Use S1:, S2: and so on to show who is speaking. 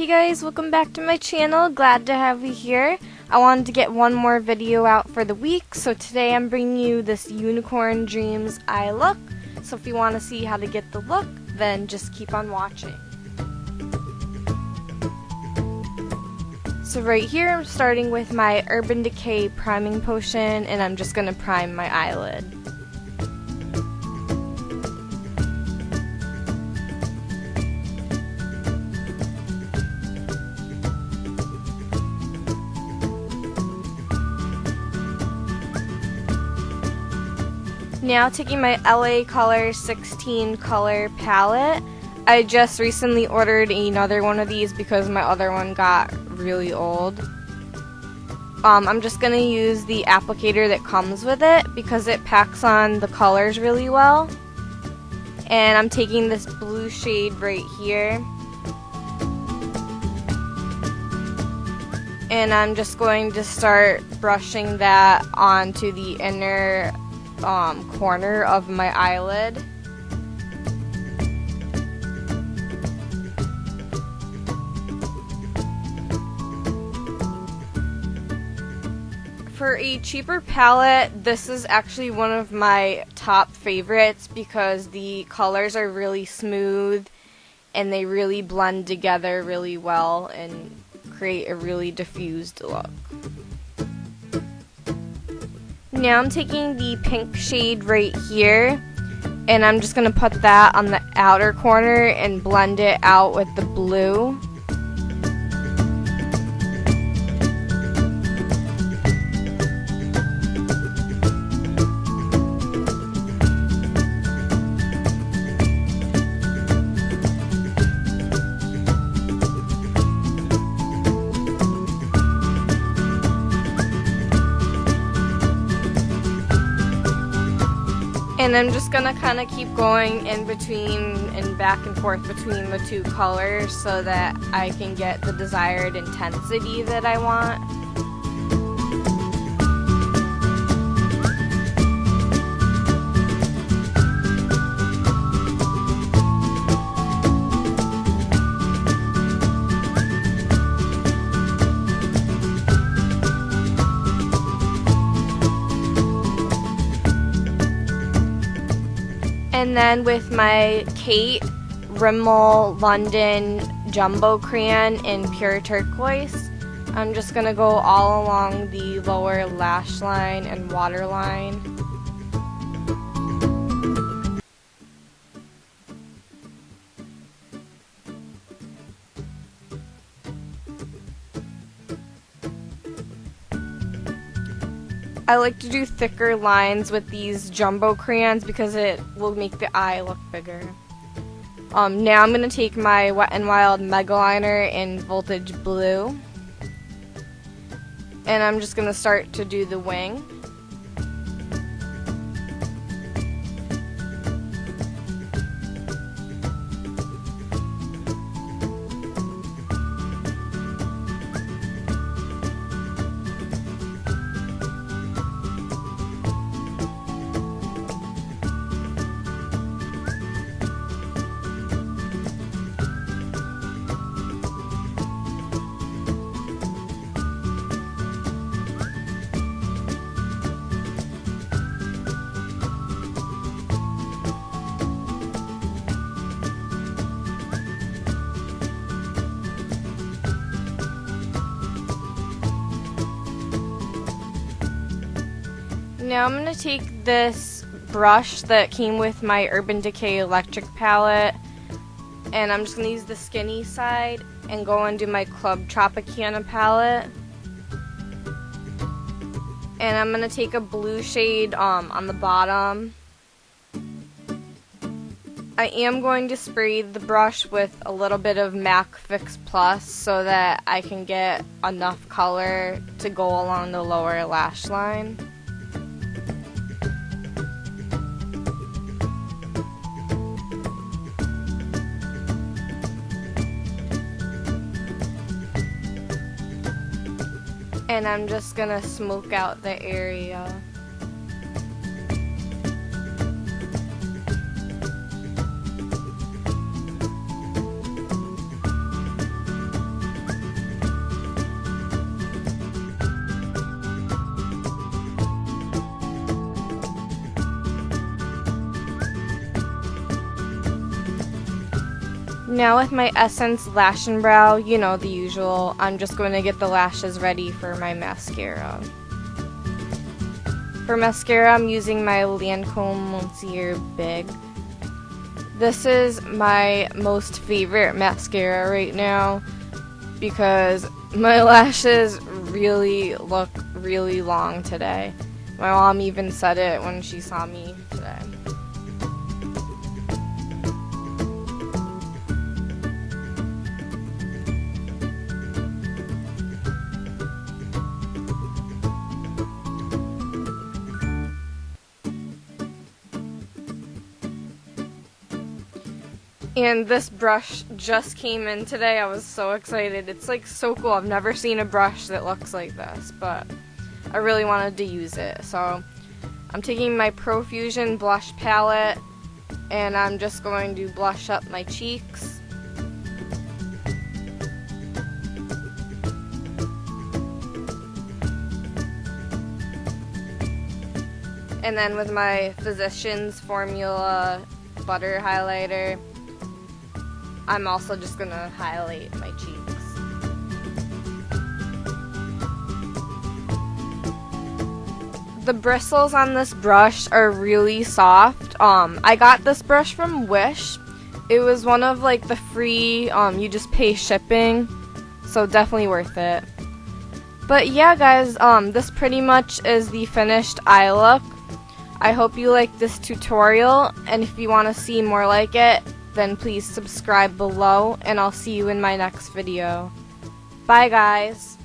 S1: Hey guys, welcome back to my channel. Glad to have you here. I wanted to get one more video out for the week, so today I'm bringing you this Unicorn Dreams eye look. So if you want to see how to get the look, then just keep on watching. So right here I'm starting with my Urban Decay priming potion, and I'm just going to prime my eyelid. Now taking my LA Color 16 color palette. I just recently ordered another one of these because my other one got really old. I'm just going to use the applicator that comes with it because it packs on the colors really well. And I'm taking this blue shade right here. And I'm just going to start brushing that onto the inner corner of my eyelid. For a cheaper palette, this is actually one of my top favorites because the colors are really smooth and they really blend together really well and create a really diffused look. Now I'm taking the pink shade right here, and I'm just going to put that on the outer corner and blend it out with the blue. And I'm just going to kind of keep going in between and back and forth between the two colors so that I can get the desired intensity that I want. And then with my Kate Rimmel London Jumbo Crayon in pure turquoise, I'm just going to go all along the lower lash line and waterline. I like to do thicker lines with these jumbo crayons because it will make the eye look bigger. Now I'm going to take my Wet n Wild Mega Liner in Voltage Blue, and I'm just going to start to do the wing. Now I'm going to take this brush that came with my Urban Decay Electric palette, and I'm just going to use the skinny side and go into my Club Tropicana palette. And I'm going to take a blue shade on the bottom. I am going to spray the brush with a little bit of MAC Fix Plus so that I can get enough color to go along the lower lash line. And I'm just gonna smoke out the area. Now with my Essence Lash and Brow, you know, the usual, I'm just going to get the lashes ready for my mascara. For mascara, I'm using my Lancome Monsieur Big. This is my most favorite mascara right now because my lashes really look really long today. My mom even said it when she saw me today. And this brush just came in today. I was so excited. It's like so cool. I've never seen a brush that looks like this, but I really wanted to use it. So I'm taking my Profusion blush palette and I'm just going to blush up my cheeks. And then with my Physicians Formula butter highlighter, I'm also just going to highlight my cheeks. The bristles on this brush are really soft. I got this brush from Wish. It was one of like the free, you just pay shipping, so definitely worth it. But yeah guys, this pretty much is the finished eye look. I hope you like this tutorial, and if you want to see more like it, then please subscribe below, and I'll see you in my next video. Bye guys!